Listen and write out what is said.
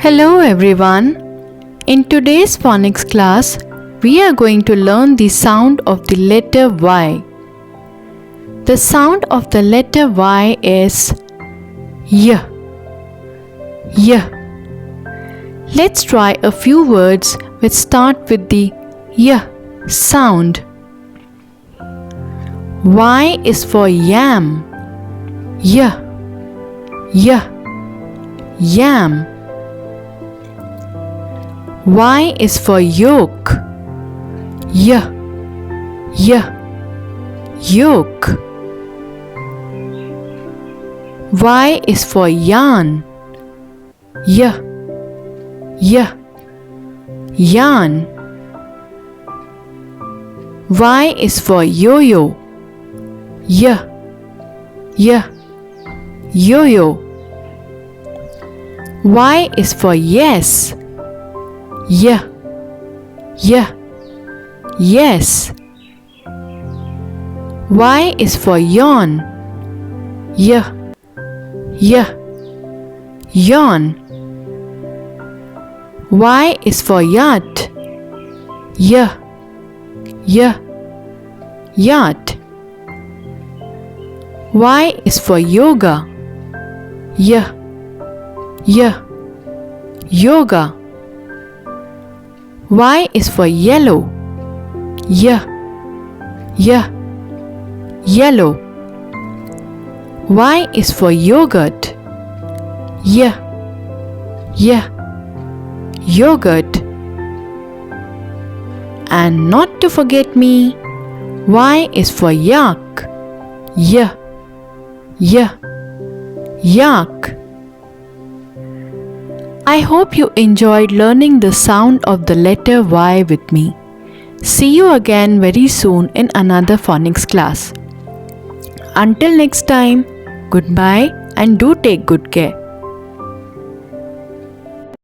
Hello everyone. In today's phonics class, we are going to learn the sound of the letter Y. The sound of the letter Y is Y. Y. Let's try a few words which start with the Y sound. Y is for yam. Y. Y. Yam. Y is for yolk. Y. Y. Yolk. Y is for yarn. Y. Y. Yarn. Y is for yo-yo. Y. Y. Yo-yo. Y is for yes. Y. Y. Yes. Y is for yawn. Y. Y. Yawn. Y is for yacht. Y. Y. Yacht. Y is for yoga. Y. Y. Yoga. Y is for yellow. Y. Y. Yellow. Y is for yogurt. Y. Y. Yogurt. And not to forget me, Y is for yak. Y. Y. Yak. I hope you enjoyed learning the sound of the letter Y with me. See you again very soon in another phonics class. Until next time, goodbye and do take good care.